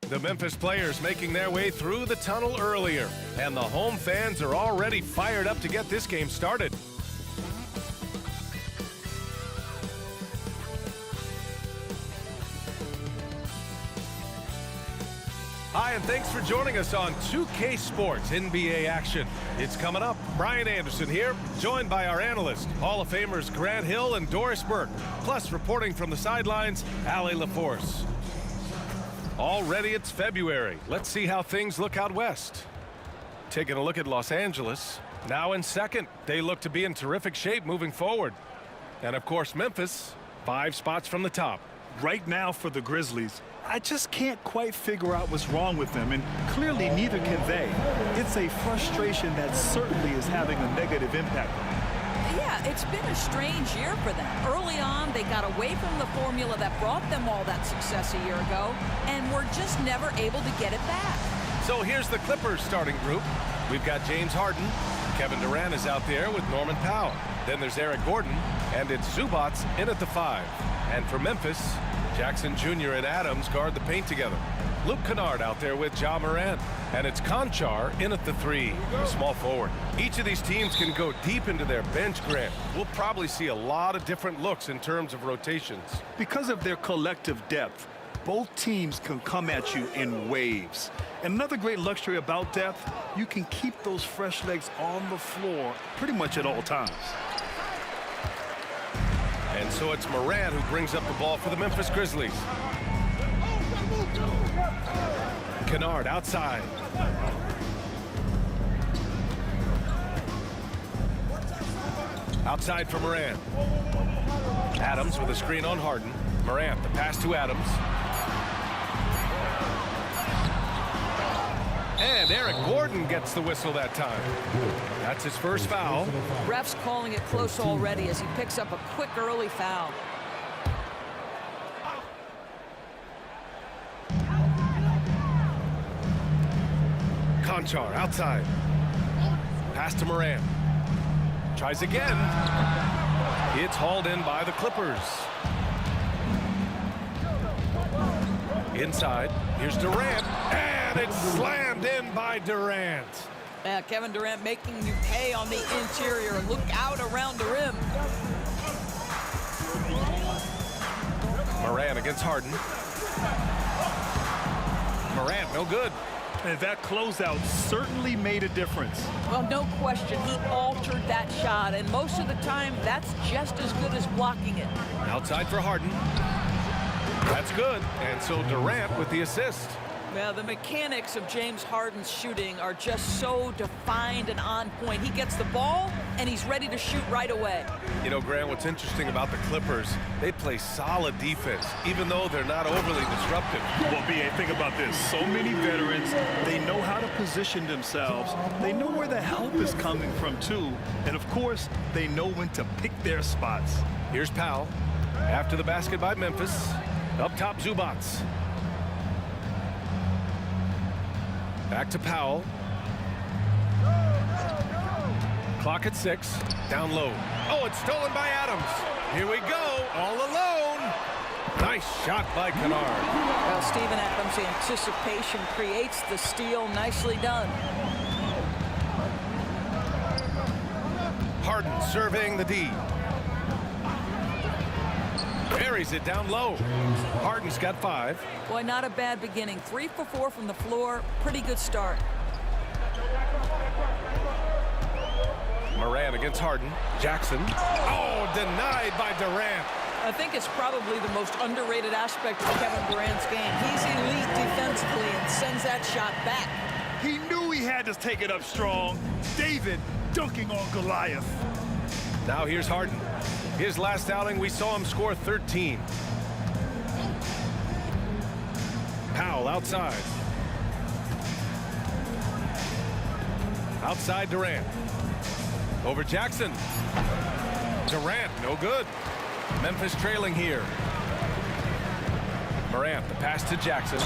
The Memphis players making their way through the tunnel earlier, and the home fans are already fired up to get this game started. Hi, and thanks for joining us on 2K Sports NBA action. It's coming up. Brian Anderson here, joined by our analysts, Hall of Famers Grant Hill and Doris Burke. Plus, reporting from the sidelines, Allie LaForce. Already it's February. Let's see how things look out west. Taking a look at Los Angeles. Now in second. They look to be in terrific shape moving forward. And of course, Memphis, 5 spots from the top. Right now for the Grizzlies, I just can't quite figure out what's wrong with them, and clearly neither can they. It's a frustration that certainly is having a negative impact on them. Yeah, it's been a strange year for them. Early on, they got away from the formula that brought them all that success a year ago, and were just never able to get it back. So here's the Clippers starting group. We've got James Harden. Kevin Durant is out there with Norman Powell. Then there's Eric Gordon, and it's Zubac in at the 5. And for Memphis, Jackson Jr. and Adams guard the paint together. Luke Kennard out there with Ja Morant. And it's Conchar in at the 3, a small forward. Each of these teams can go deep into their bench, Grant. We'll probably see a lot of different looks in terms of rotations. Because of their collective depth, both teams can come at you in waves. And another great luxury about depth, you can keep those fresh legs on the floor pretty much at all times. And so it's Morant who brings up the ball for the Memphis Grizzlies. Kennard outside. Outside for Morant. Adams with a screen on Harden. Morant, the pass to Adams. And Eric Gordon gets the whistle that time. That's his first foul. Ref's calling it close already as he picks up a quick early foul. Conchar outside. Pass to Morant. Tries again. It's hauled in by the Clippers. Inside. Here's Durant. And it's slammed in by Durant. Yeah, Kevin Durant making you pay on the interior. Look out around the rim. Morant against Harden. Morant, no good. And that closeout certainly made a difference. Well, no question, he altered that shot, and most of the time, that's just as good as blocking it. Outside for Harden. That's good. And so Durant with the assist. Well, the mechanics of James Harden's shooting are just so defined and on point. He gets the ball, and he's ready to shoot right away. You know, Grant, what's interesting about the Clippers, they play solid defense, even though they're not overly disruptive. Well, B.A., think about this. So many veterans, they know how to position themselves. They know where the help is coming from, too. And, of course, they know when to pick their spots. Here's Powell. After the basket by Memphis. Up top, Zubac. Back to Powell. Clock at 6. Down low. Oh, it's stolen by Adams. Here we go. All alone. Nice shot by Kennard. Well, Steven Adams' anticipation creates the steal. Nicely done. Harden surveying the D. Buries it down low. Harden's got 5. Boy, not a bad beginning. 3 for 4 from the floor. Pretty good start. Morant against Harden. Jackson. Oh, denied by Durant. I think it's probably the most underrated aspect of Kevin Durant's game. He's elite defensively and sends that shot back. He knew he had to take it up strong. David dunking on Goliath. Now here's Harden. His last outing, we saw him score 13. Powell outside. Outside Durant. Over Jackson. Durant, no good. Memphis trailing here. Morant, the pass to Jackson.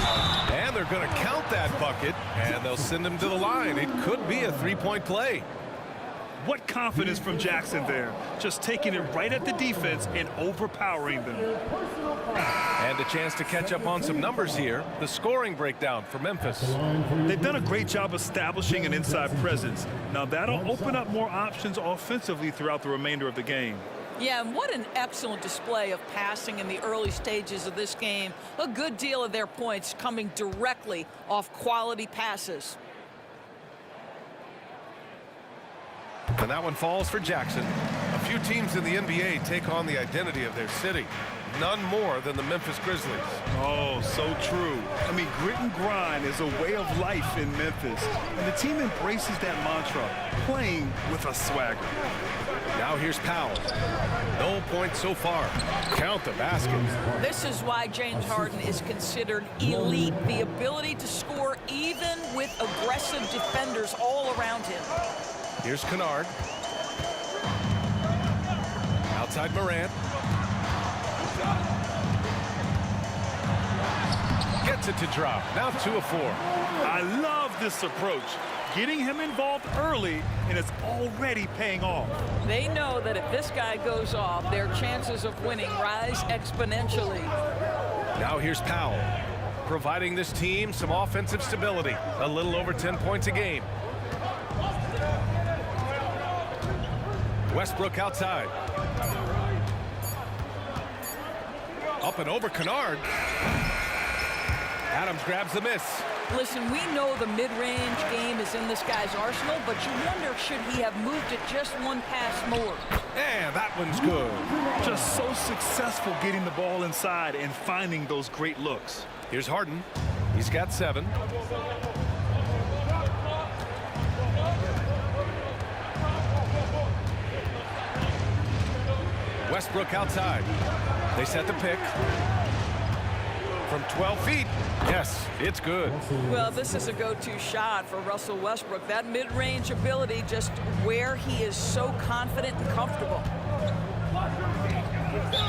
And they're going to count that bucket, and they'll send him to the line. It could be a 3-point play. What confidence from Jackson there. Just taking it right at the defense and overpowering them. And a chance to catch up on some numbers here. The scoring breakdown for Memphis. They've done a great job establishing an inside presence. Now that'll open up more options offensively throughout the remainder of the game. Yeah, and what an excellent display of passing in the early stages of this game. A good deal of their points coming directly off quality passes. And that one falls for Jackson. A few teams in the NBA take on the identity of their city. None more than the Memphis Grizzlies. Oh, so true. I mean, grit and grind is a way of life in Memphis. And the team embraces that mantra, playing with a swagger. Now here's Powell. No points so far. Count the baskets. This is why James Harden is considered elite. The ability to score even with aggressive defenders all around him. Here's Kennard. Outside Morant. Gets it to drop. Now 2 of 4. I love this approach. Getting him involved early, and it's already paying off. They know that if this guy goes off, their chances of winning rise exponentially. Now here's Powell, providing this team some offensive stability. A little over 10 points a game. Westbrook outside. Up and over Kennard. Adams grabs the miss. Listen, we know the mid-range game is in this guy's arsenal, but you wonder, should he have moved it just one pass more? And that one's good. Just so successful getting the ball inside and finding those great looks. Here's Harden. He's got 7. Westbrook outside. They set the pick. From 12 feet. Yes, it's good. Well, this is a go-to shot for Russell Westbrook. That mid-range ability, just where he is so confident and comfortable.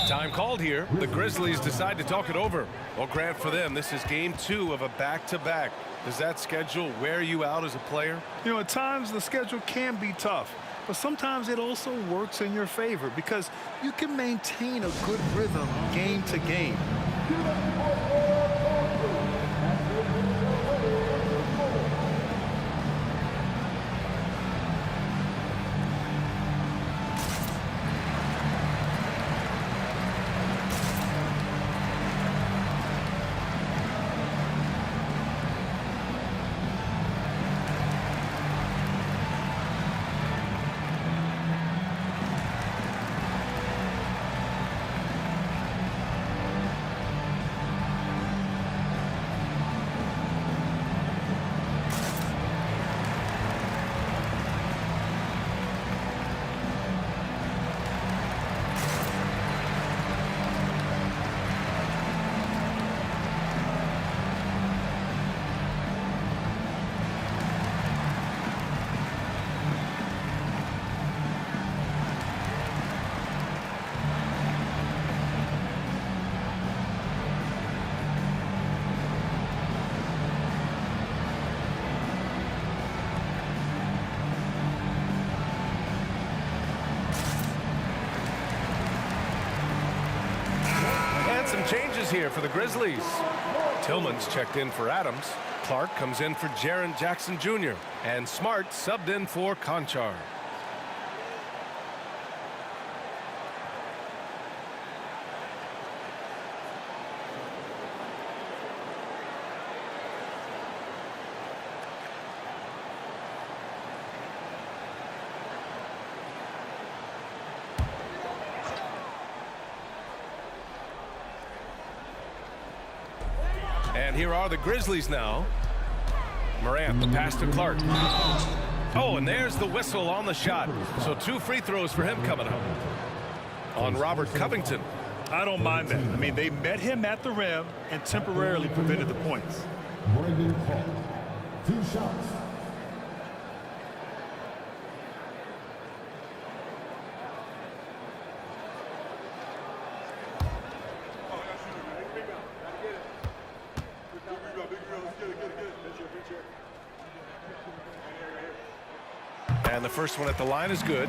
Time called here. The Grizzlies decide to talk it over. Well, Grant, for them, this is game 2 of a back-to-back. Does that schedule wear you out as a player? You know, at times the schedule can be tough, but sometimes it also works in your favor because you can maintain a good rhythm game to game. Some changes here for the Grizzlies. Tillman's checked in for Adams. Clark comes in for Jaren Jackson Jr. And Smart subbed in for Conchar. And here are the Grizzlies now. Morant, the pass to Clark. Oh, and there's the whistle on the shot. So 2 free throws for him coming up. On Robert Covington. I don't mind that. I mean, they met him at the rim and temporarily prevented the points. Brandon Clark, 2 shots. And the first one at the line is good.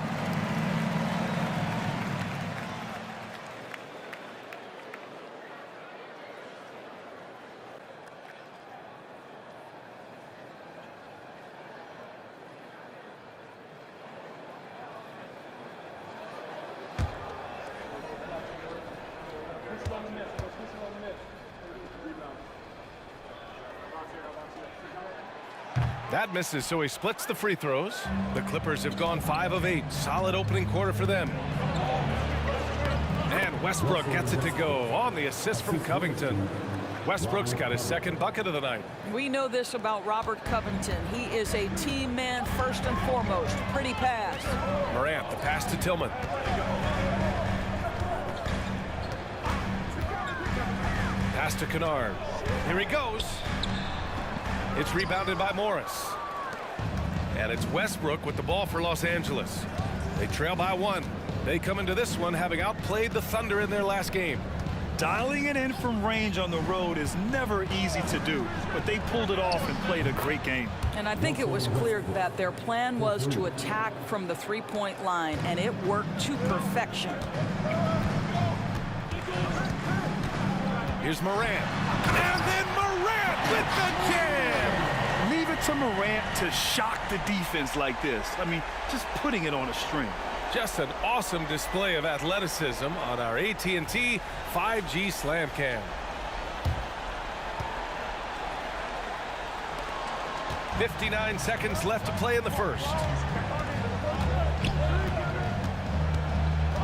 That misses, so he splits the free throws. The Clippers have gone 5 of 8. Solid opening quarter for them. And Westbrook gets it to go on the assist from Covington. Westbrook's got his second bucket of the night. We know this about Robert Covington. He is a team man first and foremost. Pretty pass. Morant, the pass to Tillman. Pass to Kennard. Here he goes. It's rebounded by Morris. And it's Westbrook with the ball for Los Angeles. They trail by 1. They come into this one having outplayed the Thunder in their last game. Dialing it in from range on the road is never easy to do, but they pulled it off and played a great game. And I think it was clear that their plan was to attack from the three-point line, and it worked to perfection. Here's Morant. And then Morant with the jam! Leave it to Morant to shock the defense like this. I mean, just putting it on a string. Just an awesome display of athleticism on our AT&T 5G Slam Cam. 59 seconds left to play in the first.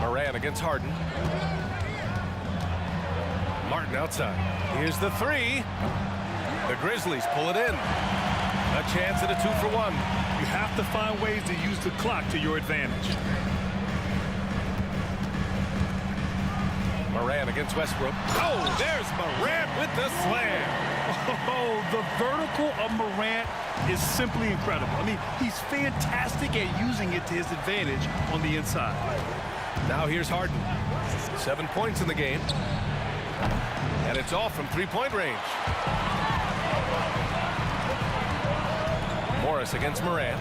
Morant against Harden. Martin outside. Here's the three. The Grizzlies pull it in. A chance at a 2-for-1. You have to find ways to use the clock to your advantage. Morant against Westbrook. Oh, there's Morant with the slam. Oh, the vertical of Morant is simply incredible. I mean, he's fantastic at using it to his advantage on the inside. Now here's Harden. 7 points in the game. And it's off from three-point range. Morris against Morant.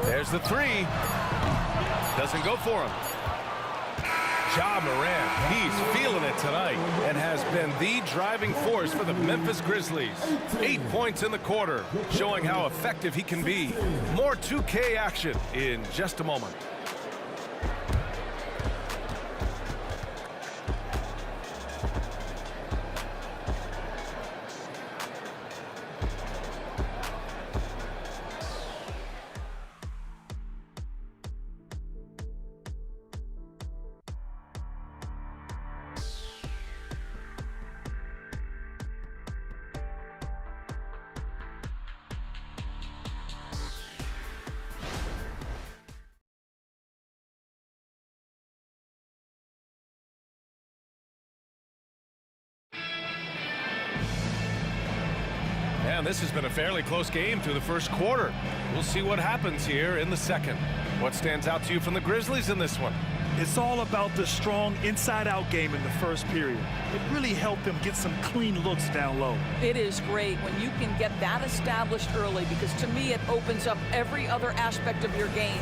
There's the three. Doesn't go for him. Ja Morant, he's feeling it tonight and has been the driving force for the Memphis Grizzlies. 8 points in the quarter, showing how effective he can be. More 2K action in just a moment. And this has been a fairly close game through the first quarter. We'll see what happens here in the second. What stands out to you from the Grizzlies in this one? It's all about the strong inside-out game in the first period. It really helped them get some clean looks down low. It is great when you can get that established early, because to me it opens up every other aspect of your game.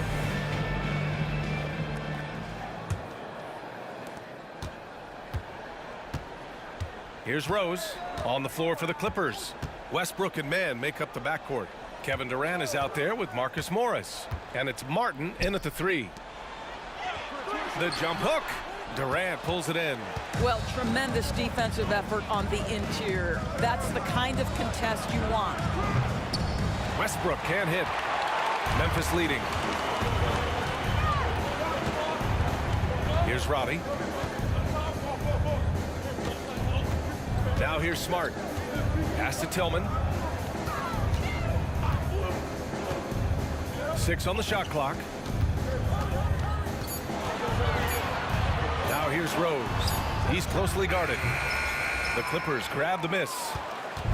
Here's Rose on the floor for the Clippers. Westbrook and Mann make up the backcourt. Kevin Durant is out there with Marcus Morris. And it's Martin in at the three. The jump hook. Durant pulls it in. Well, tremendous defensive effort on the interior. That's the kind of contest you want. Westbrook can't hit. Memphis leading. Here's Roddy. Now here's Smart. Pass to Tillman. 6 on the shot clock. Now here's Rose. He's closely guarded. The Clippers grab the miss.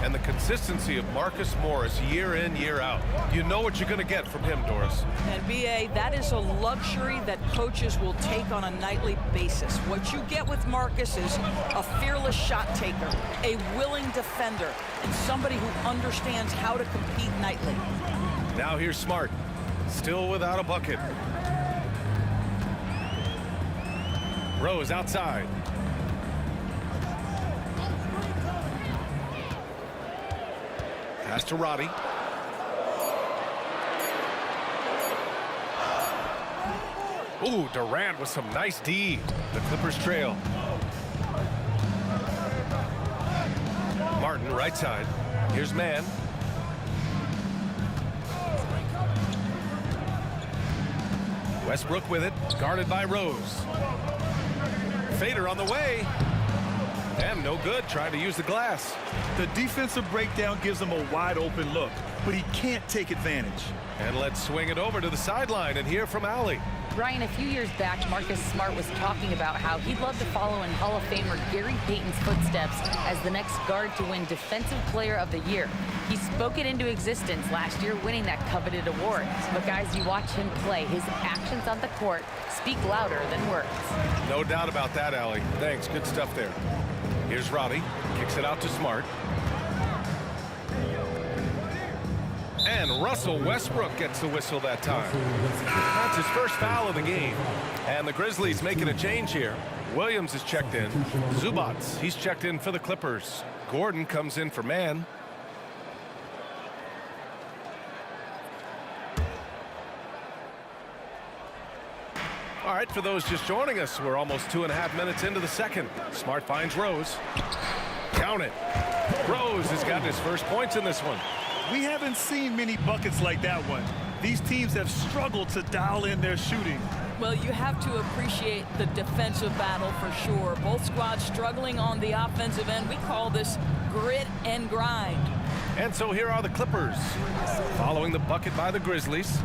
and the consistency of Marcus Morris year in, year out. You know what you're going to get from him, Doris. And B.A., that is a luxury that coaches will take on a nightly basis. What you get with Marcus is a fearless shot taker, a willing defender, and somebody who understands how to compete nightly. Now here's Smart, still without a bucket. Rose outside. Pass to Roddy. Ooh, Durant with some nice D. The Clippers trail. Martin right side. Here's Mann. Westbrook with it, guarded by Rose. Fader on the way. And no good, trying to use the glass. The defensive breakdown gives him a wide open look, but he can't take advantage. And let's swing it over to the sideline and hear from Allie. Brian, a few years back, Marcus Smart was talking about how he'd love to follow in Hall of Famer Gary Payton's footsteps as the next guard to win Defensive Player of the Year. He spoke it into existence last year, winning that coveted award. But guys, you watch him play, his actions on the court speak louder than words. No doubt about that, Allie. Thanks, good stuff there. Here's Roddy, kicks it out to Smart. And Russell Westbrook gets the whistle that time. That's his first foul of the game. And the Grizzlies making a change here. Williams is checked in. Zubats, he's checked in for the Clippers. Gordon comes in for Mann. All right, for those just joining us, we're almost 2.5 minutes into the second. Smart finds Rose. Count it. Rose has gotten his first points in this one. We haven't seen many buckets like that one. These teams have struggled to dial in their shooting. Well, you have to appreciate the defensive battle for sure. Both squads struggling on the offensive end. We call this grit and grind. And so here are the Clippers following the bucket by the Grizzlies.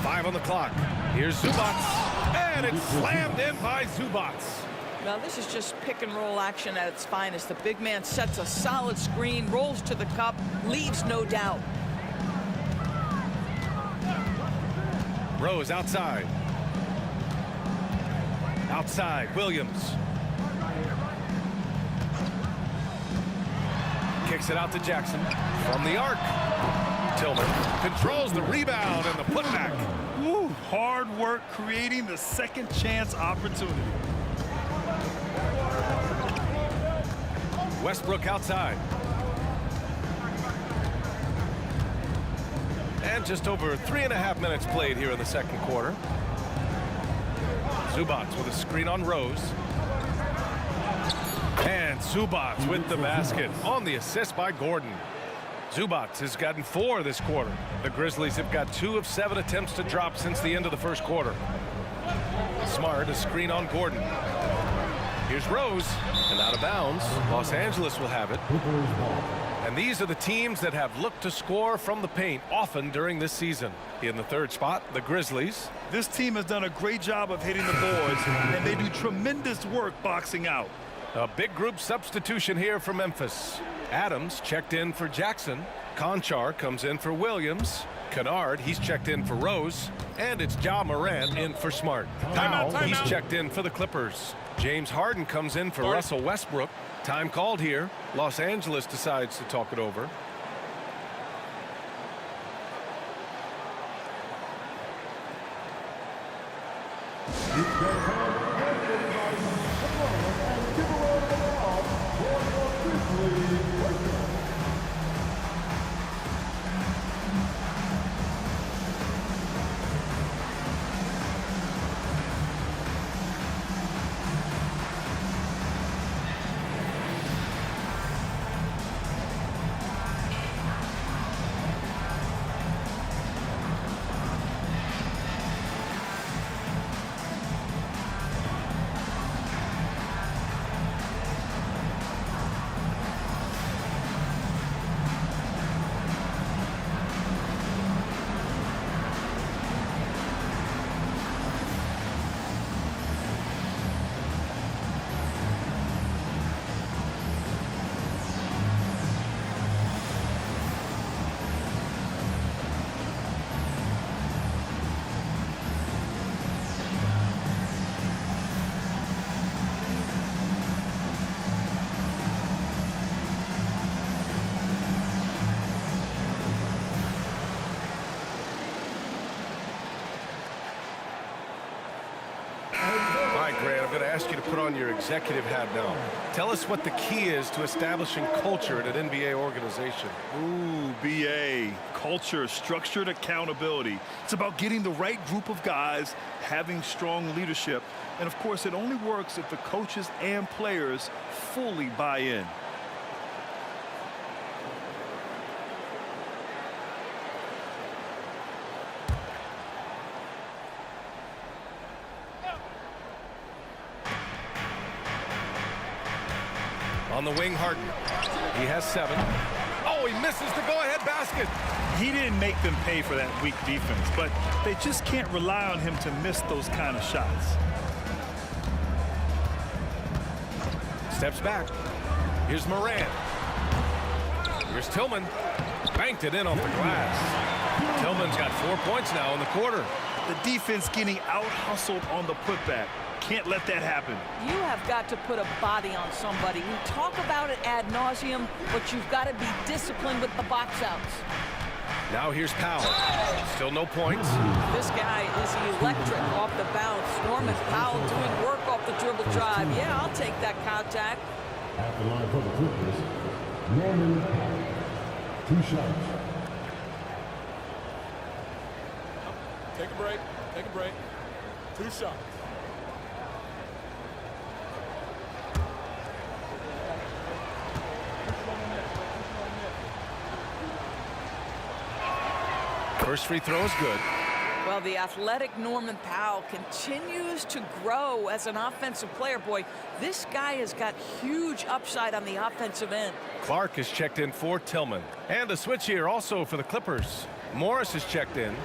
5 on the clock. Here's Zubats, and it's slammed in by Zubats. Now this is just pick and roll action at its finest. The big man sets a solid screen, rolls to the cup, leaves no doubt. Rose outside. Outside, Williams. Kicks it out to Jackson. From the arc. Tillman controls the rebound and the putback. Woo, hard work creating the second chance opportunity. Westbrook outside. And just over 3.5 minutes played here in the second quarter. Zubats with a screen on Rose. And Zubats with the basket on the assist by Gordon. Zubats has gotten 4 this quarter. The Grizzlies have got 2 of 7 attempts to drop since the end of the first quarter. Smart, a screen on Gordon. Here's Rose, and out of bounds. Los Angeles will have it. And these are the teams that have looked to score from the paint often during this season. In the third spot, the Grizzlies. This team has done a great job of hitting the boards, and they do tremendous work boxing out. A big group substitution here for Memphis. Adams checked in for Jackson. Conchar comes in for Williams. Kennard, he's checked in for Rose. And it's Ja Morant in for Smart. Powell, he's checked in for the Clippers. James Harden comes in for Russell Westbrook. Time called here. Los Angeles decides to talk it over. Grant, I'm going to ask you to put on your executive hat now. Tell us what the key is to establishing culture at an NBA organization. Ooh, BA. Culture, structured accountability. It's about getting the right group of guys, having strong leadership, and of course it only works if the coaches and players fully buy in. On the wing, Harden. He has 7. Oh, he misses the go-ahead basket. He didn't make them pay for that weak defense, but they just can't rely on him to miss those kind of shots. Steps back. Here's Morant. Here's Tillman. Banked it in off the glass. Tillman's got 4 points now in the quarter. The defense getting out-hustled on the putback. Can't let that happen. You have got to put a body on somebody. We talk about it ad nauseum, but you've got to be disciplined with the box outs. Now here's Powell. Still no points. This guy is electric off the bounce. Norman Powell doing work off the dribble drive. Yeah, I'll take that contact. At the line for the Clippers, Norman Powell. 2 shots. Take a break. Take a break. 2 shots. First free throw is good. Well, the athletic Norman Powell continues to grow as an offensive player. Boy, this guy has got huge upside on the offensive end. Clark is checked in for Tillman. And a switch here also for the Clippers. Morris is checked in.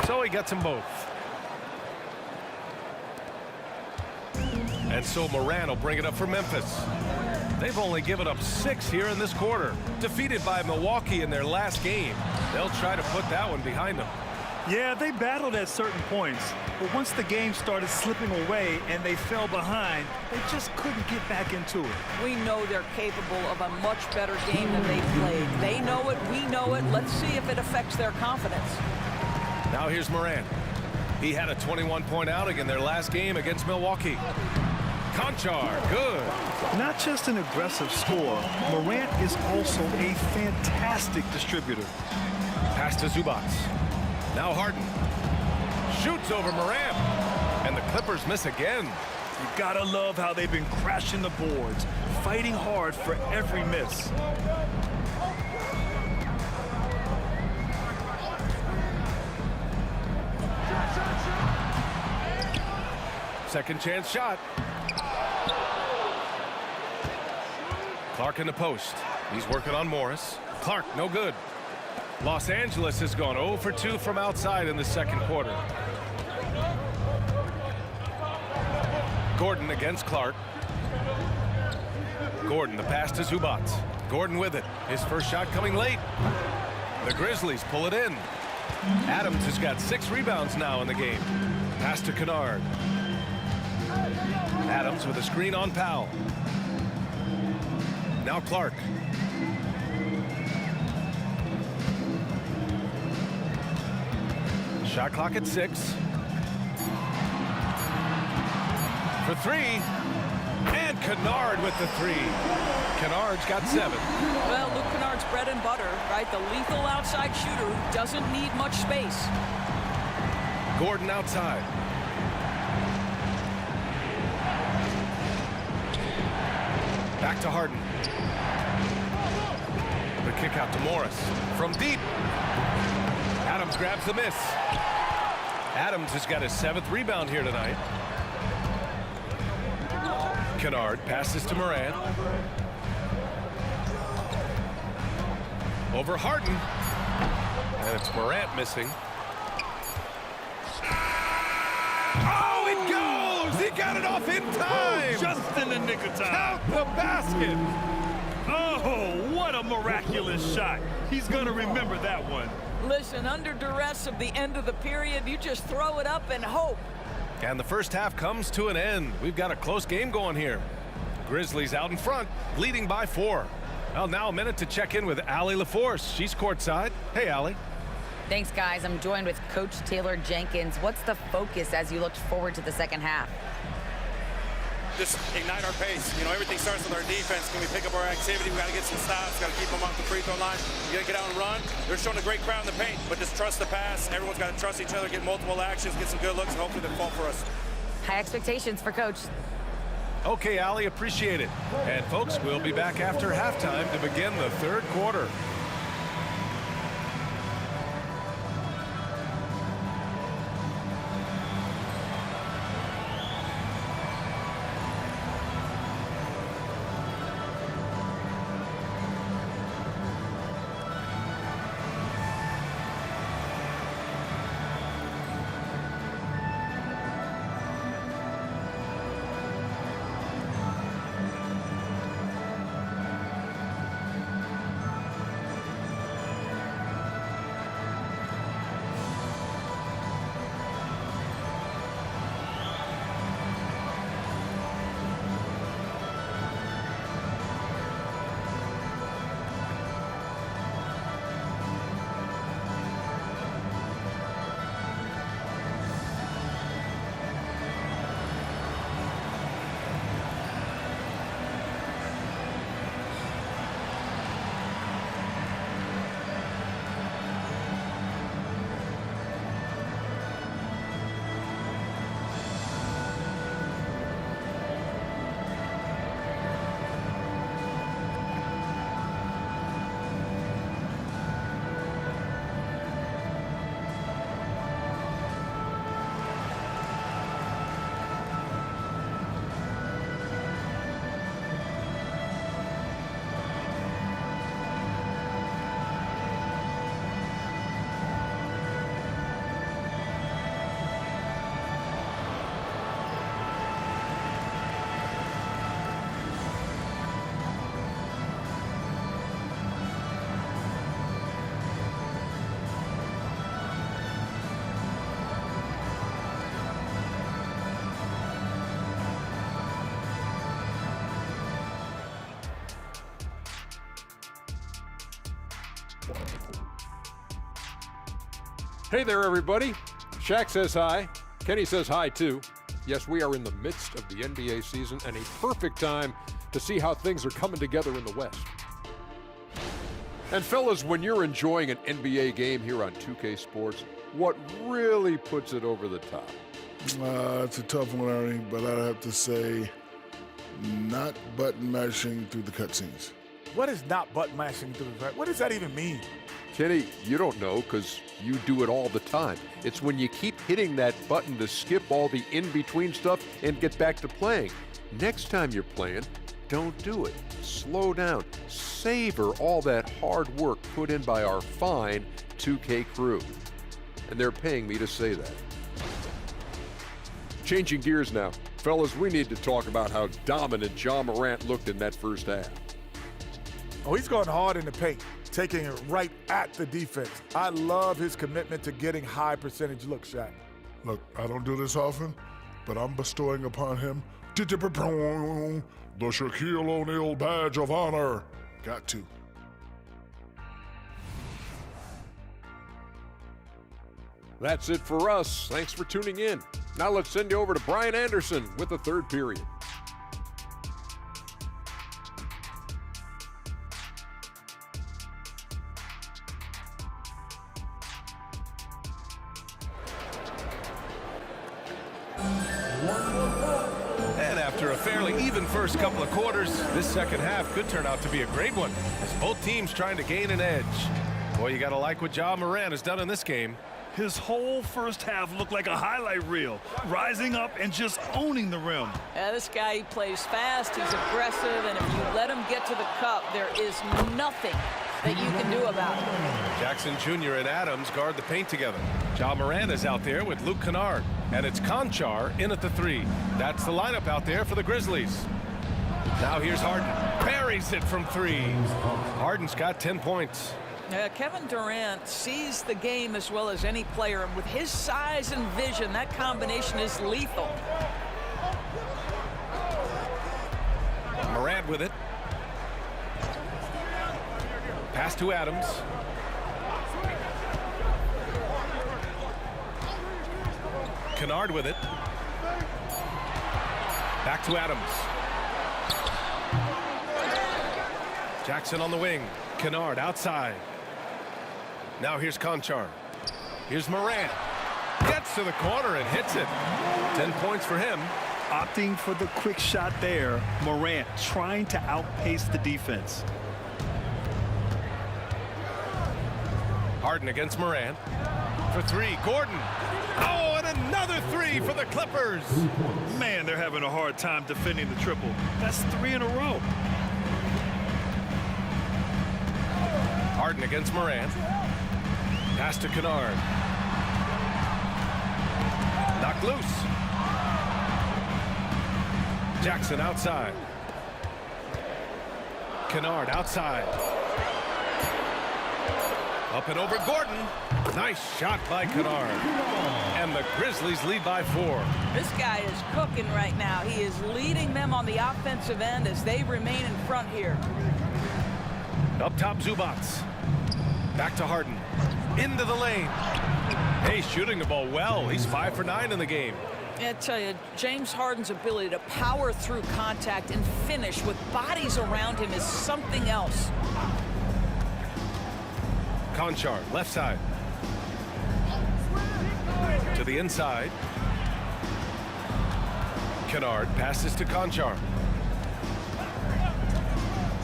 So he gets them both. And so Morant will bring it up for Memphis. They've only given up 6 here in this quarter. Defeated by Milwaukee in their last game. They'll try to put that one behind them. Yeah, they battled at certain points, but once the game started slipping away and they fell behind, they just couldn't get back into it. We know they're capable of a much better game than they played. They know it, we know it. Let's see if it affects their confidence. Now here's Morant. He had a 21-point outing in their last game against Milwaukee. Conchar, good. Not just an aggressive scorer, Morant is also a fantastic distributor. Pass to Zubac. Now Harden. Shoots over Morant. And the Clippers miss again. You gotta love how they've been crashing the boards, fighting hard for every miss. Second chance shot. Clark in the post. He's working on Morris. Clark, no good. Los Angeles has gone 0 for 2 from outside in the second quarter. Gordon against Clark. Gordon, the pass to Zubac. Gordon with it. His first shot coming late. The Grizzlies pull it in. Adams has got 6 rebounds now in the game. Pass to Kennard. Adams with a screen on Powell. Now Clark. Shot clock at 6. For 3. And Kennard with the 3. Kennard's got 7. Well, Luke Kennard's bread and butter, right? The lethal outside shooter who doesn't need much space. Gordon outside. Back to Harden. The kick out to Morris. From deep. Adams grabs the miss. Adams has got his 7th rebound here tonight. Kennard passes to Morant. Over Harden. And it's Morant missing. Oh, it goes! He got it off in time! Just in the nick of time. Count the basket! Oh, what a miraculous shot. He's going to remember that one. Listen, under duress of the end of the period, you just throw it up and hope. And the first half comes to an end. We've got a close game going here. Grizzlies out in front, leading by 4. Well, now a minute to check in with Allie LaForce. She's courtside. Hey, Allie. Thanks, guys. I'm joined with Coach Taylor Jenkins. What's the focus as you look forward to the second half? Just ignite our pace. You know, everything starts with our defense. Can we pick up our activity? We got to get some stops. Got to keep them off the free throw line. You got to get out and run. They're showing a great crowd in the paint, but just trust the pass. Everyone's got to trust each other, get multiple actions, get some good looks, and hopefully they fall for us. High expectations for Coach. Okay, Allie, appreciate it. And folks, we'll be back after halftime to begin the third quarter. Hey there, everybody. Shaq says hi. Kenny says hi, too. Yes, we are in the midst of the NBA season and a perfect time to see how things are coming together in the West. And fellas, when you're enjoying an NBA game here on 2K Sports, what really puts it over the top? It's a tough one, Ernie, but I'd have to say not button mashing through the cutscenes. What is not button mashing through the What does that even mean? Kenny, you don't know because you do it all the time. It's when you keep hitting that button to skip all the in-between stuff and get back to playing. Next time you're playing, don't do it. Slow down. Savor all that hard work put in by our fine 2K crew. And they're paying me to say that. Changing gears now. Fellas, we need to talk about how dominant Ja Morant looked in that first half. Oh, he's going hard in the paint, taking it right at the defense. I love his commitment to getting high percentage looks, Shaq. Look, I don't do this often, but I'm bestowing upon him the Shaquille O'Neal badge of honor. Got to. That's it for us. Thanks for tuning in. Now let's send you over to Brian Anderson with the third period. And after a fairly even first couple of quarters, this second half could turn out to be a great one, as both teams trying to gain an edge. Boy, you got to like what Ja Morant has done in this game. His whole first half looked like a highlight reel, rising up and just owning the rim. Yeah, this guy, he plays fast, he's aggressive, and if you let him get to the cup, there is nothing that you can do about it. Jackson Jr. and Adams guard the paint together. Ja Morant is out there with Luke Kennard, and it's Conchar in at the three. That's the lineup out there for the Grizzlies. Now here's Harden. Buries it from three. Harden's got 10 points. Kevin Durant sees the game as well as any player, and with his size and vision, that combination is lethal. Morant with it. Pass to Adams. Kennard with it. Back to Adams. Jackson on the wing. Kennard outside. Now here's Conchar. Here's Morant. Gets to the corner and hits it. 10 points for him. Opting for the quick shot there. Morant trying to outpace the defense. Harden against Morant. For three, Gordon. Oh, and another three for the Clippers. Man, they're having a hard time defending the triple. That's 3 in a row. Harden against Morant. Pass to Kennard. Knocked loose. Jackson outside. Kennard outside. Up and over Gordon. Nice shot by Kennard. And the Grizzlies lead by 4. This guy is cooking right now. He is leading them on the offensive end as they remain in front here. Up top, Zubats. Back to Harden. Into the lane. Hey, shooting the ball well. He's 5 for 9 in the game. I tell you, James Harden's ability to power through contact and finish with bodies around him is something else. Conchar, left side. To the inside. Kennard passes to Conchar.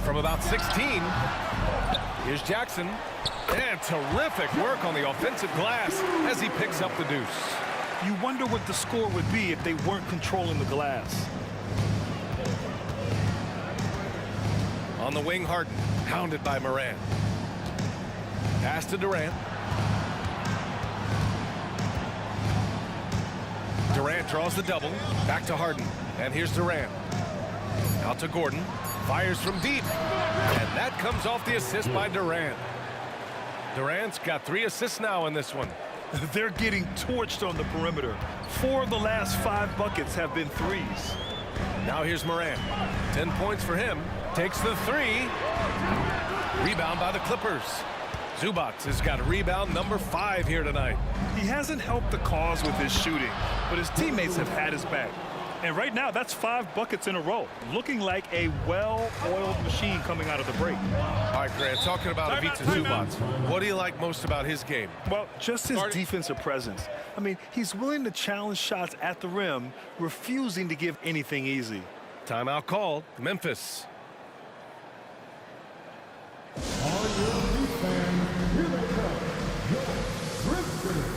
From about 16, here's Jackson. And terrific work on the offensive glass as he picks up the deuce. You wonder what the score would be if they weren't controlling the glass. On the wing, Harden, hounded by Morant. Pass to Durant. Durant draws the double. Back to Harden. And here's Durant. Out to Gordon. Fires from deep. And that comes off the assist by Durant. Durant's got 3 assists now in this one. They're getting torched on the perimeter. 4 of the last 5 buckets have been threes. Now here's Morant. 10 points for him. Takes the 3. Rebound by the Clippers. Zubats has got rebound number 5 here tonight. He hasn't helped the cause with his shooting, but his teammates have had his back. And right now, that's 5 buckets in a row. Looking like a well-oiled machine coming out of the break. All right, Grant, talking about Ivica Zubats, what do you like most about his game? Well, just his defensive presence. I mean, he's willing to challenge shots at the rim, refusing to give anything easy. Timeout called. Memphis. All your Grizzlies fans, here they come. Your Grizzlies.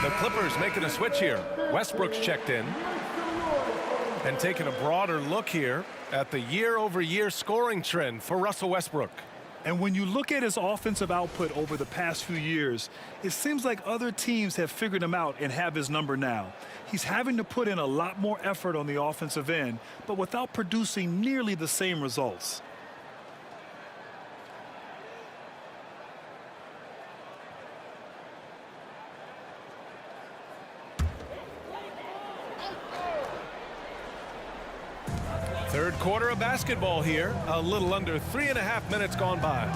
The Clippers making a switch here. Westbrook's checked in. And taking a broader look here at the year-over-year scoring trend for Russell Westbrook. And when you look at his offensive output over the past few years, it seems like other teams have figured him out and have his number now. He's having to put in a lot more effort on the offensive end, but without producing nearly the same results. Third quarter of basketball here. A little under 3.5 minutes gone by.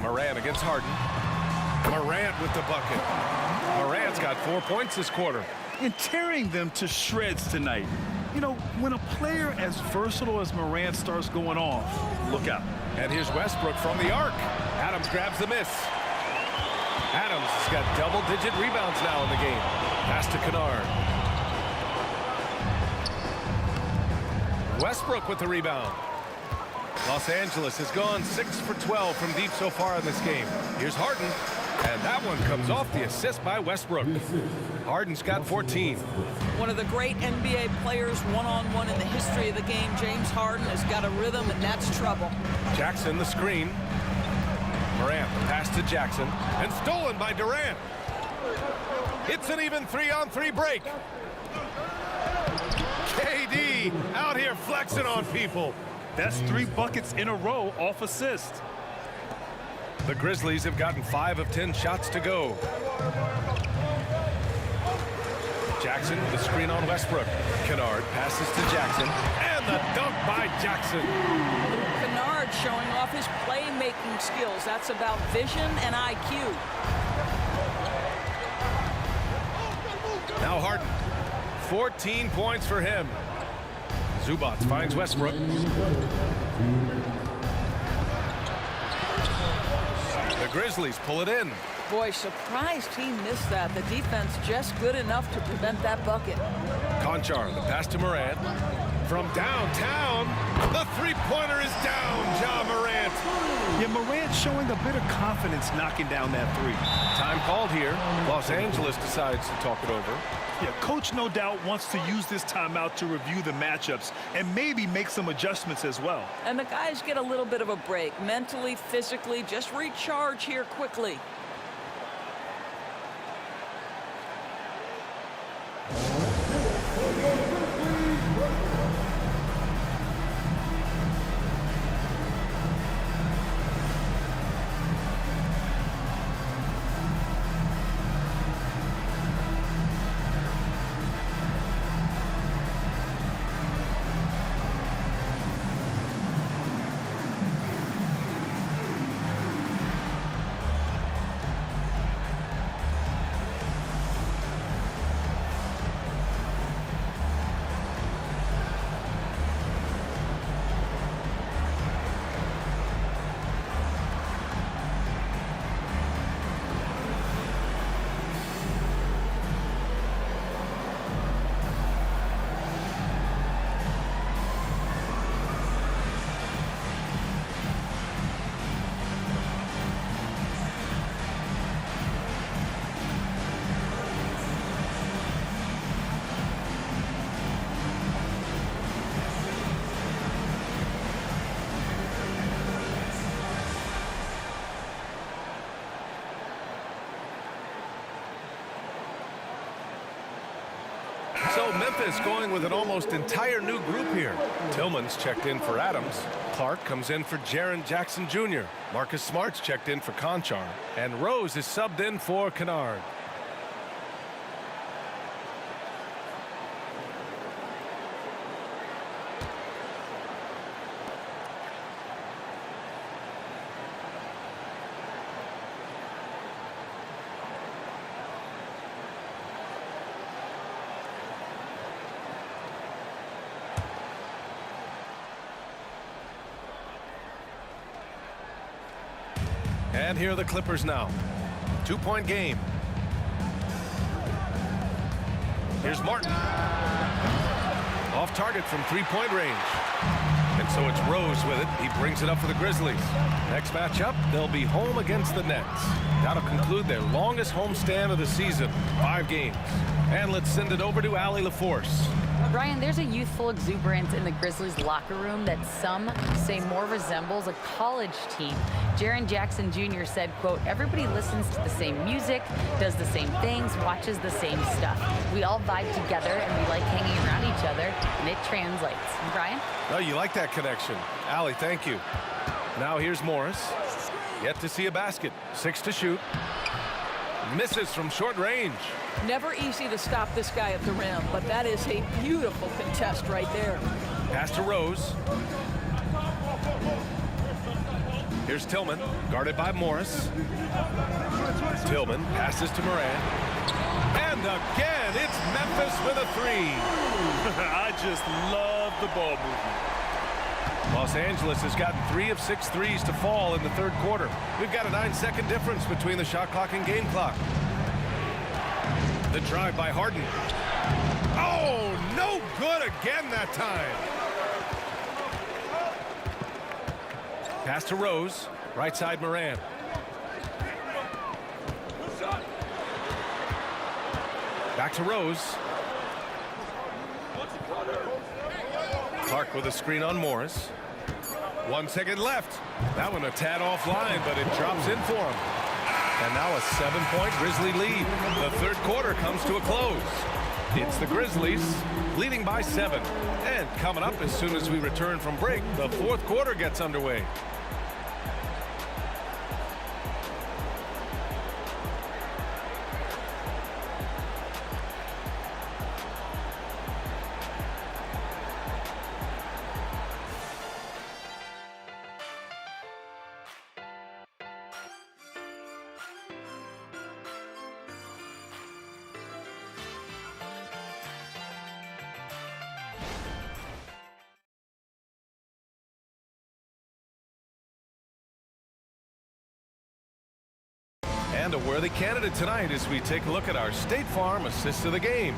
Morant against Harden. Morant with the bucket. Morant's got 4 points this quarter. and tearing them to shreds tonight. You know, when a player as versatile as Morant starts going off, look out. And here's Westbrook from the arc. Adams grabs the miss. Adams has got double-digit rebounds now in the game. Pass to Kennard. Westbrook with the rebound. Los Angeles has gone 6 for 12 from deep so far in this game. Here's Harden, and that one comes off the assist by Westbrook. Harden's got 14. One of the great NBA players one-on-one in the history of the game, James Harden, has got a rhythm, and that's trouble. Jackson the screen. Morant, the pass to Jackson, and stolen by Durant. It's an even 3-on-3 break. KD out here flexing on people. That's 3 buckets in a row off assist. The Grizzlies have gotten 5 of 10 shots to go. Jackson with the screen on Westbrook. Kennard passes to Jackson, and the dunk by Jackson. Kennard showing off his playmaking skills. That's about vision and IQ. Now Harden. 14 points for him. Zubac finds Westbrook. The Grizzlies pull it in. Boy, surprised he missed that. The defense just good enough to prevent that bucket. Conchar, the pass to Morant. From downtown, the three-pointer is down, Ja Morant. Yeah, Morant showing a bit of confidence knocking down that 3. Time called here. Los Angeles decides to talk it over. Yeah, coach no doubt wants to use this timeout to review the matchups and maybe make some adjustments as well. And the guys get a little bit of a break. Mentally, physically, just recharge here quickly. So Memphis going with an almost entire new group here. Tillman's checked in for Adams. Clark comes in for Jaren Jackson Jr. Marcus Smart's checked in for Conchar. And Rose is subbed in for Kennard. And here are the Clippers now. 2-point game. Here's Martin. Off target from 3-point range. And so it's Rose with it. He brings it up for the Grizzlies. Next matchup, they'll be home against the Nets. That'll conclude their longest homestand of the season, 5 games. And let's send it over to Allie LaForce. Brian, there's a youthful exuberance in the Grizzlies locker room that some say more resembles a college team. Jaren Jackson Jr. said, quote, "Everybody listens to the same music, does the same things, watches the same stuff. We all vibe together and we like hanging around each other, and it translates." Brian? Oh, you like that connection. Allie, thank you. Now here's Morris. Yet to see a basket. 6 to shoot. Misses from short range. Never easy to stop this guy at the rim, but that is a beautiful contest right there. Pass to Rose. Here's Tillman, guarded by Morris. Tillman passes to Morant. And again, it's Memphis with a three. I just love the ball movement. Los Angeles has gotten 3 of 6 threes to fall in the third quarter. We've got a 9-second difference between the shot clock and game clock. The drive by Harden. Oh, no good again that time. Pass to Rose. Right side Moran. Back to Rose. Clark with a screen on Morris. 1 second left. That one a tad offline, but it drops in for him. And now a 7-point Grizzly lead. The third quarter comes to a close. It's the Grizzlies leading by 7. And coming up as soon as we return from break, the fourth quarter gets underway. And a worthy candidate tonight as we take a look at our State Farm assist of the game.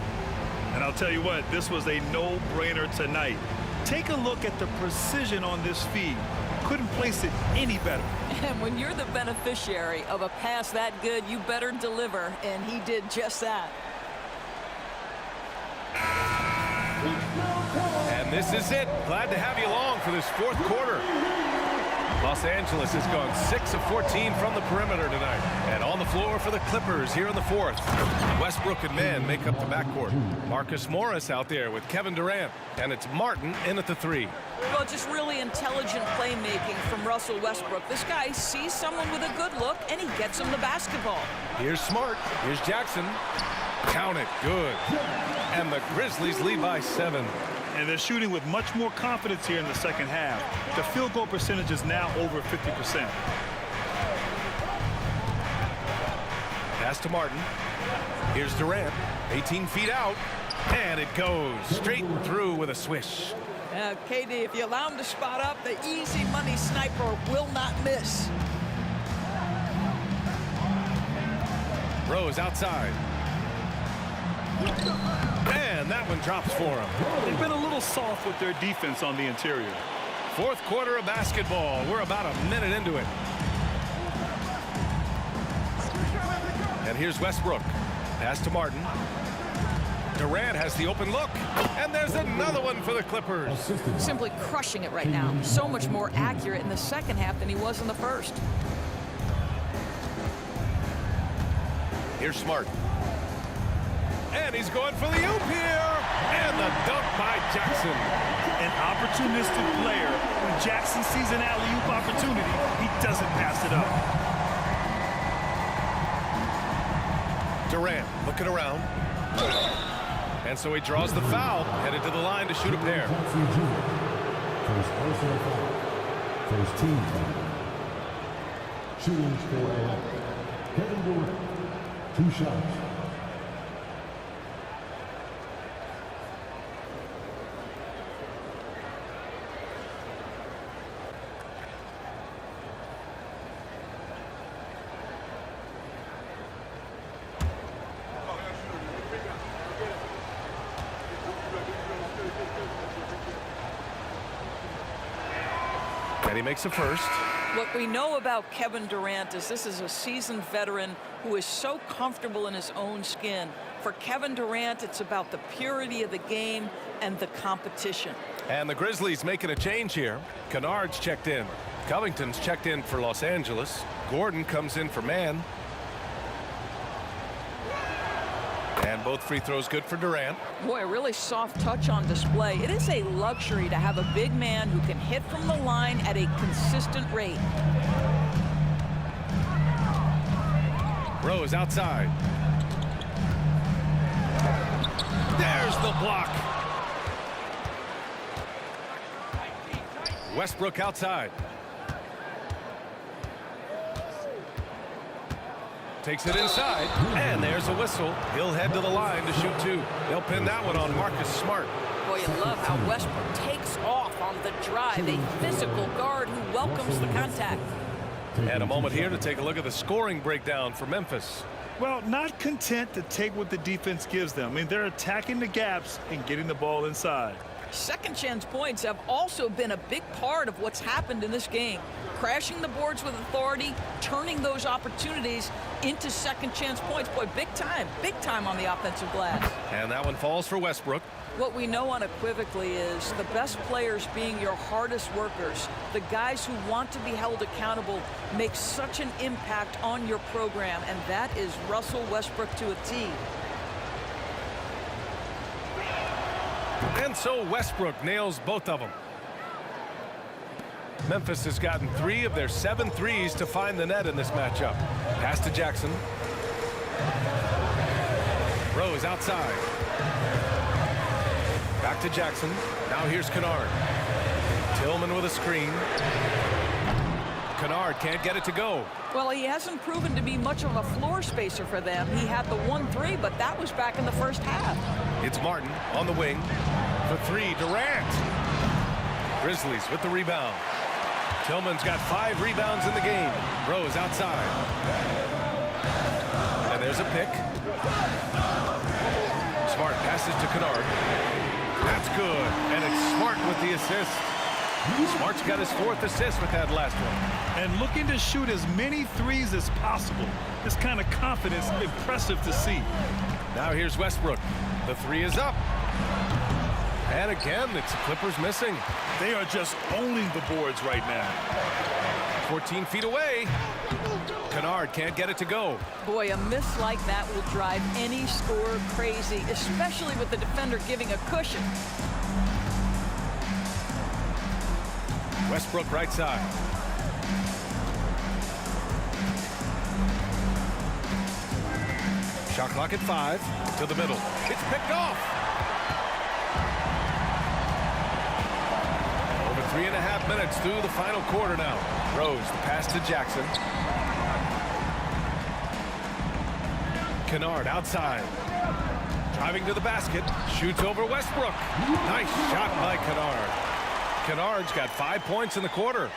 And I'll tell you what, this was a no-brainer tonight. Take a look at the precision on this feed. Couldn't place it any better. And when you're the beneficiary of a pass that good, you better deliver, and he did just that. And this is it. Glad to have you along for this fourth quarter. Los Angeles has gone 6 of 14 from the perimeter tonight. And on the floor for the Clippers here in the fourth. Westbrook and Mann make up the backcourt. Marcus Morris out there with Kevin Durant. And it's Martin in at the 3. Well, just really intelligent playmaking from Russell Westbrook. This guy sees someone with a good look, and he gets him the basketball. Here's Smart. Here's Jackson. Count it. Good. And the Grizzlies lead by 7. And they're shooting with much more confidence here in the second half. The field goal percentage is now over 50%. Pass to Martin. Here's Durant. 18 feet out. And it goes straight through with a swish. KD, if you allow him to spot up, the easy money sniper will not miss. Rose outside. And that one drops for him. They've been a little soft with their defense on the interior. Fourth quarter of basketball. We're about a minute into it. And here's Westbrook. Pass to Martin. Durant has the open look. And there's another one for the Clippers. Simply crushing it right now. So much more accurate in the second half than he was in the first. Here's Smart. And he's going for the oop here. And the dunk by Jackson. An opportunistic player. When Jackson sees an alley-oop opportunity, he doesn't pass it up. Durant looking around. And so he draws the foul. Headed to the line to shoot a pair. First personal foul. First team foul. Shooting for Kevin Durant. 2 shots. And he makes a first. What we know about Kevin Durant is this is a seasoned veteran who is so comfortable in his own skin. For Kevin Durant, it's about the purity of the game and the competition. And the Grizzlies making a change here. Kennard's checked in. Covington's checked in for Los Angeles. Gordon comes in for Mann. And both free throws good for Durant. Boy, a really soft touch on display. It is a luxury to have a big man who can hit from the line at a consistent rate. Rose outside. There's the block. Westbrook outside. Takes it inside, and there's a whistle. He'll head to the line to shoot 2. They'll pin that one on Marcus Smart. Boy, you love how Westbrook takes off on the drive. A physical guard who welcomes the contact. And a moment here to take a look at the scoring breakdown for Memphis. Well, not content to take what the defense gives them. I mean, they're attacking the gaps and getting the ball inside. Second chance points have also been a big part of what's happened in this game. Crashing the boards with authority, turning those opportunities into second chance points. Boy, big time on the offensive glass. And that one falls for Westbrook. What we know unequivocally is the best players being your hardest workers, the guys who want to be held accountable, make such an impact on your program, and that is Russell Westbrook to a T. And so Westbrook nails both of them. Memphis has gotten 3 of their 7 threes to find the net in this matchup. Pass to Jackson. Rose outside. Back to Jackson. Now here's Kennard. Tillman with a screen. Kennard can't get it to go. Well, he hasn't proven to be much of a floor spacer for them. He had the 1-3, but that was back in the first half. It's Martin on the wing. For 3, Durant. Grizzlies with the rebound. Tillman's got 5 rebounds in the game. Rose outside. And there's a pick. Smart passes to Kennard. That's good. And it's Smart with the assist. Smart's got his 4th assist with that last one. And looking to shoot as many threes as possible. This kind of confidence, impressive to see. Now here's Westbrook. The 3 is up. And again, it's the Clippers missing. They are just owning the boards right now. 14 feet away. Kennard can't get it to go. Boy, a miss like that will drive any scorer crazy, especially with the defender giving a cushion. Westbrook right side. Shot clock at 5. To the middle. It's picked off. Over 3.5 minutes through the final quarter now. Rose, the pass to Jackson. Kennard outside. Driving to the basket. Shoots over Westbrook. Nice shot by Kennard. Kennard's got 5 points in the quarter.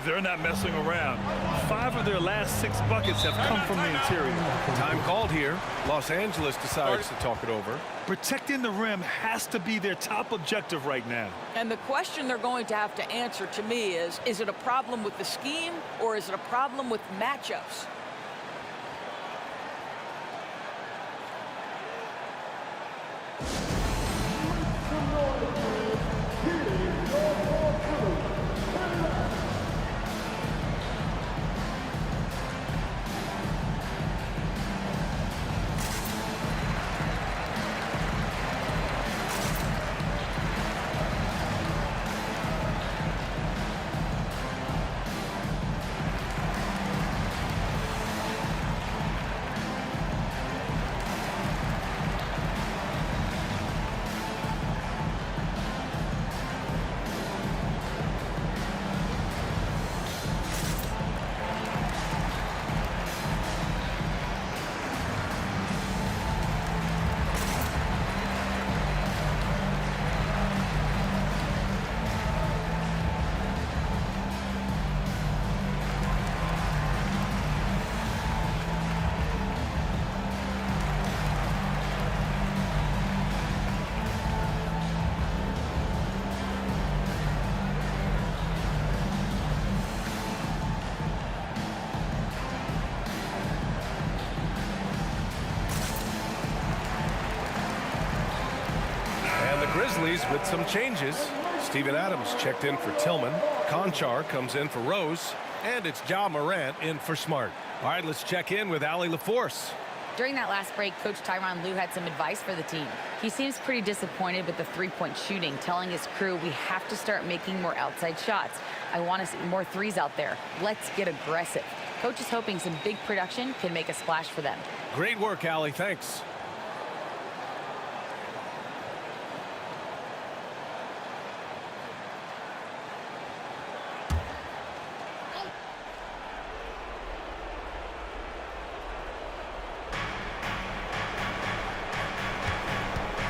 They're not messing around. 5 of their last 6 buckets have come from the interior. Time called here. Los Angeles decides to talk it over. Protecting the rim has to be their top objective right now. And the question they're going to have to answer to me is it a problem with the scheme or is it a problem with matchups? Grizzlies with some changes. Steven Adams checked in for Tillman. Conchar comes in for Rose. And it's Ja Morant in for Smart. All right, let's check in with Allie LaForce. During that last break, Coach Tyronn Lue had some advice for the team. He seems pretty disappointed with the three-point shooting, telling his crew we have to start making more outside shots. I want to see more threes out there. Let's get aggressive. Coach is hoping some big production can make a splash for them. Great work, Allie. Thanks.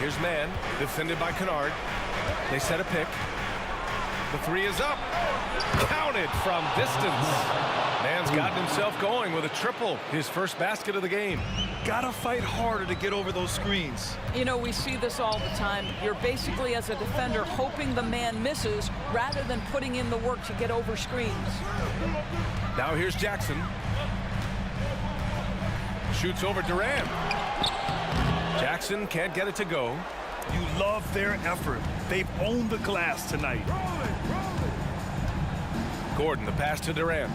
Here's man, defended by Kennard. They set a pick. The three is up. Counted from distance. Man's gotten himself going with a triple, his first basket of the game. Gotta fight harder to get over those screens. You know, we see this all the time. You're basically, as a defender, hoping the man misses rather than putting in the work to get over screens. Now here's Jackson. Shoots over Durant. Jackson can't get it to go. You love their effort. They've owned the glass tonight. Gordon, the pass to Durant.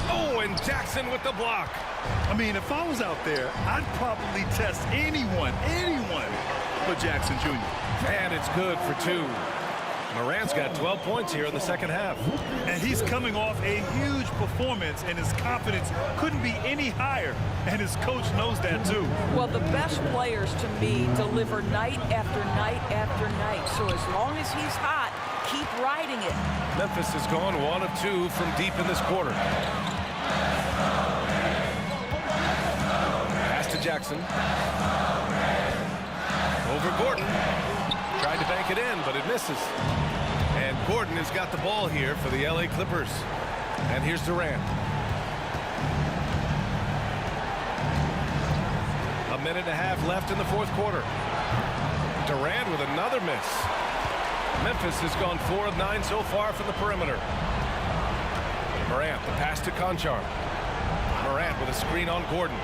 Oh, and Jackson with the block. I mean, if I was out there, I'd probably test anyone but Jackson Jr. And it's good for two. Morant's got 12 points here in the second half. And he's coming off a huge performance, and his confidence couldn't be any higher. And his coach knows that, too. Well, the best players, to me, deliver night after night after night. So as long as he's hot, keep riding it. Memphis has gone 1 of 2 from deep in this quarter. Pass to Jackson. Over Gordon. Tried to bank it in, but it misses. And Gordon has got the ball here for the LA Clippers. And here's Durant. A minute and a half left in the fourth quarter. Durant with another miss. Memphis has gone 4 of 9 so far from the perimeter. Morant, the pass to Conchar. Morant with a screen on Gordon.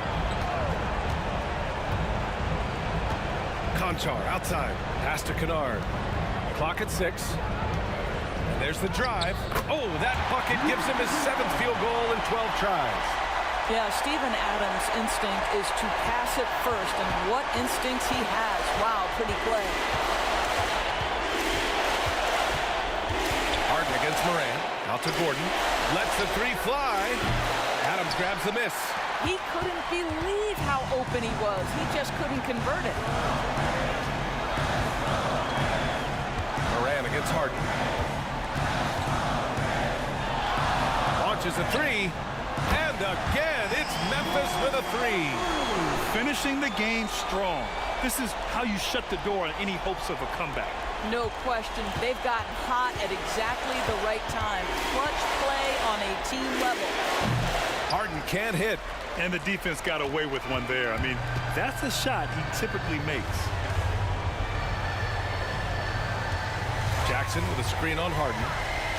Conchar outside. Pass to Kennard. Clock at 6. And there's the drive. Oh, that bucket gives him his 7th field goal in 12 tries. Yeah, Steven Adams' instinct is to pass it first, and what instincts he has. Wow, pretty play. Harden against Morant. Out to Gordon. Lets the three fly. Adams grabs the miss. He couldn't believe how open he was. He just couldn't convert it. Morant against Harden. Launches a three. And again, it's Memphis with a three. Finishing the game strong. This is how you shut the door on any hopes of a comeback. No question. They've gotten hot at exactly the right time. Clutch play on a team level. Harden can't hit. And the defense got away with one there. I mean, that's a shot he typically makes. Jackson with a screen on Harden.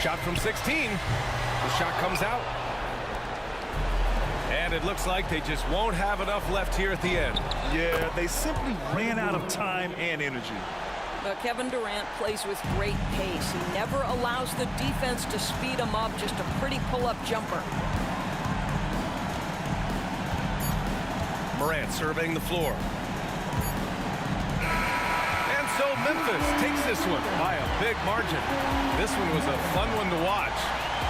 Shot from 16. The shot comes out. And it looks like they just won't have enough left here at the end. Yeah, they simply ran out of time and energy. Kevin Durant plays with great pace. He never allows the defense to speed him up. Just a pretty pull-up jumper. Morant surveying the floor. And so Memphis takes this one by a big margin. This one was a fun one to watch.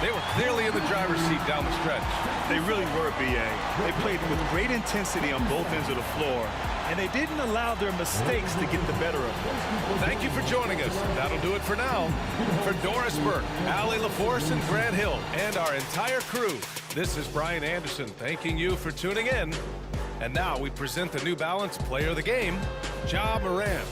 They were clearly in the driver's seat down the stretch. They really were, B.A. They played with great intensity on both ends of the floor, and they didn't allow their mistakes to get the better of them. Thank you for joining us. That'll do it for now. For Doris Burke, Allie LaForce, and Grant Hill, and our entire crew, this is Brian Anderson thanking you for tuning in. And now we present the New Balance Player of the Game, Ja Morant.